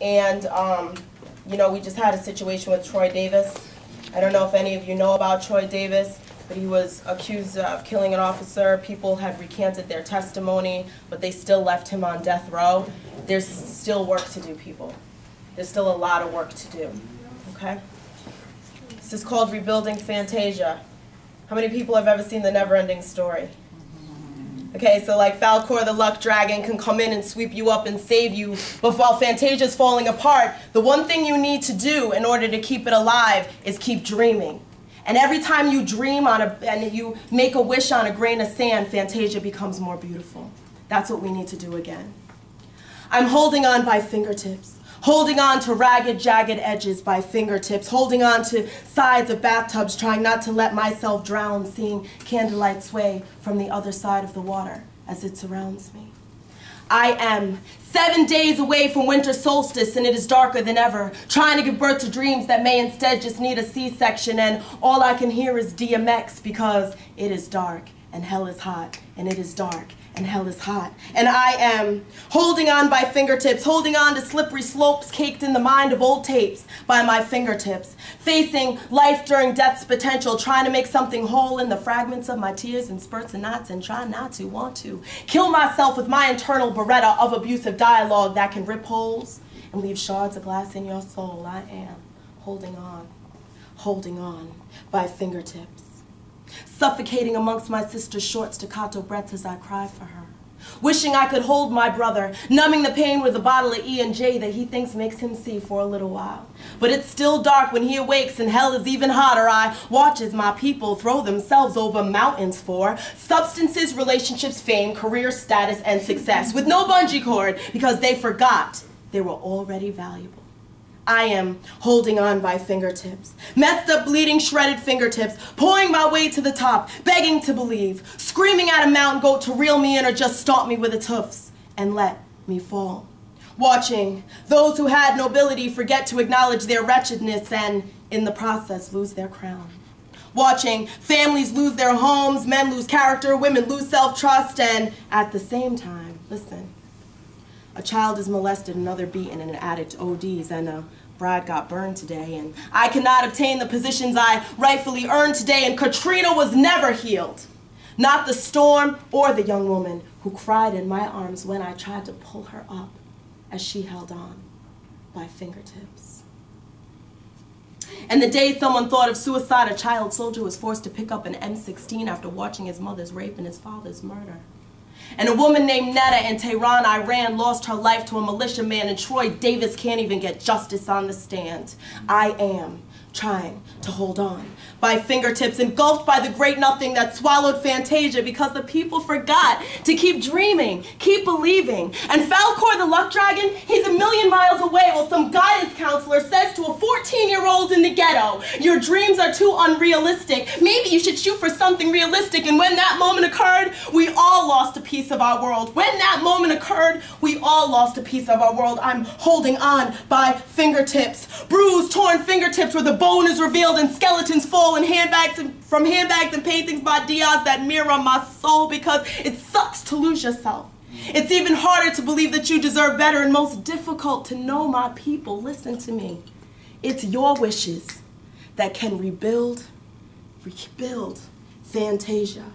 And, you know, we just had a situation with Troy Davis. I don't know if any of you know about Troy Davis, but he was accused of killing an officer. People had recanted their testimony, but they still left him on death row. There's still work to do, people. There's still a lot of work to do, okay? This is called Rebuilding Fantasia. How many people have ever seen The Never-Ending Story? Okay, so like Falcor the Luck Dragon can come in and sweep you up and save you, but while Fantasia's falling apart, the one thing you need to do in order to keep it alive is keep dreaming. And every time you dream and you make a wish on a grain of sand, Fantasia becomes more beautiful. That's what we need to do again. I'm holding on by fingertips, holding on to ragged, jagged edges by fingertips, holding on to sides of bathtubs, trying not to let myself drown, seeing candlelight sway from the other side of the water as it surrounds me. I am 7 days away from winter solstice, and it is darker than ever, trying to give birth to dreams that may instead just need a C-section, and all I can hear is DMX because it is dark and hell is hot, and it is dark and hell is hot. And I am holding on by fingertips, holding on to slippery slopes caked in the mind of old tapes by my fingertips, facing life during death's potential, trying to make something whole in the fragments of my tears and spurts and knots, and trying not to want to kill myself with my internal Beretta of abusive dialogue that can rip holes and leave shards of glass in your soul. I am holding on by fingertips, suffocating amongst my sister's short staccato breaths as I cry for her, wishing I could hold my brother, numbing the pain with a bottle of E&J that he thinks makes him see for a little while. But it's still dark when he awakes and hell is even hotter. I watch as my people throw themselves over mountains for substances, relationships, fame, career, status, and success, with no bungee cord because they forgot they were already valuable. I am holding on by fingertips, messed up, bleeding, shredded fingertips, pouring my way to the top, begging to believe, screaming at a mountain goat to reel me in or just stomp me with its hoofs and let me fall. Watching those who had nobility forget to acknowledge their wretchedness and, in the process, lose their crown. Watching families lose their homes, men lose character, women lose self-trust, and at the same time, listen, a child is molested, another beaten, and an addict ODs, and a bride got burned today, and I cannot obtain the positions I rightfully earned today, and Katrina was never healed. Not the storm or the young woman who cried in my arms when I tried to pull her up as she held on by fingertips. And the day someone thought of suicide, a child soldier was forced to pick up an M16 after watching his mother's rape and his father's murder. And a woman named Netta in Tehran, Iran, lost her life to a militiaman, and Troy Davis can't even get justice on the stand. I am trying to hold on by fingertips, engulfed by the great nothing that swallowed Fantasia because the people forgot to keep dreaming, keep believing. And Falcor the Luck Dragon, he's 1,000,000 miles away while some guidance counselor says to a 14-year-old in the ghetto, your dreams are too unrealistic. Maybe you should shoot for something realistic. And when that moment occurred, we all lost a piece of our world. When that moment occurred, we all lost a piece of our world. I'm holding on by fingertips, bruised, torn fingertips where the bone is revealed and skeletons fall in from handbags and paintings by Diaz that mirror my soul, because it sucks to lose yourself. It's even harder to believe that you deserve better, and most difficult to know, my people, listen to me. It's your wishes that can rebuild Fantasia.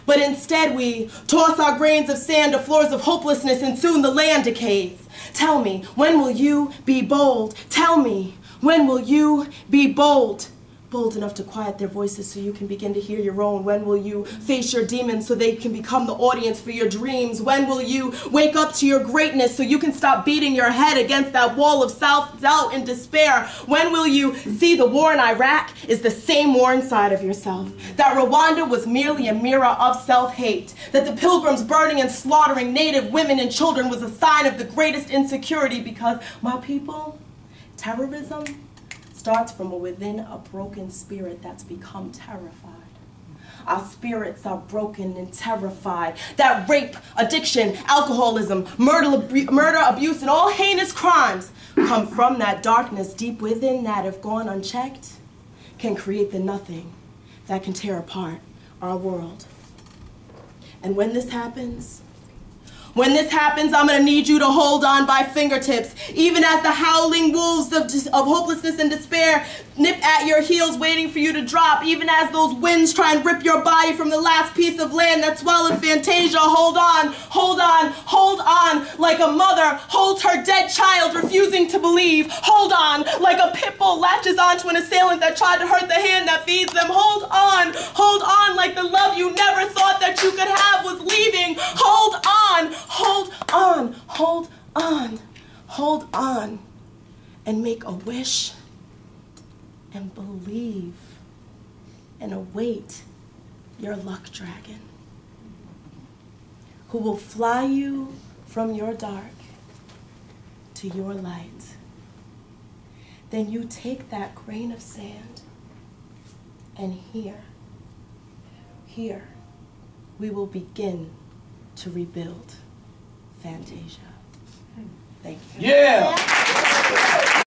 But instead we toss our grains of sand to floors of hopelessness, and soon the land decays. Tell me, when will you be bold? Tell me, when will you be bold? Bold enough to quiet their voices so you can begin to hear your own. When will you face your demons so they can become the audience for your dreams? When will you wake up to your greatness so you can stop beating your head against that wall of self-doubt and despair? When will you see the war in Iraq is the same war inside of yourself? That Rwanda was merely a mirror of self-hate? That the pilgrims burning and slaughtering native women and children was a sign of the greatest insecurity? Because, my people, terrorism starts from within a broken spirit that's become terrified. Our spirits are broken and terrified. That rape, addiction, alcoholism, murder, abuse, and all heinous crimes come from that darkness deep within that, if gone unchecked, can create the nothing that can tear apart our world. And when this happens, When this happens, I'm gonna need you to hold on by fingertips, even as the howling wolves of hopelessness and despair nip at your heels waiting for you to drop, even as those winds try and rip your body from the last piece of land that swallowed Fantasia. Hold on, hold on, hold on, like a mother holds her dead child refusing to believe. Hold on, like a pit bull latches onto an assailant that tried to hurt the hand that feeds them. Hold on, like the love you never thought that you could have was leaving. Hold on, hold on, hold on, hold on, and make a wish and believe and await your luck dragon, who will fly you from your dark to your light. Then you take that grain of sand, and here we will begin to rebuild Fantasia. Thank you. Yeah!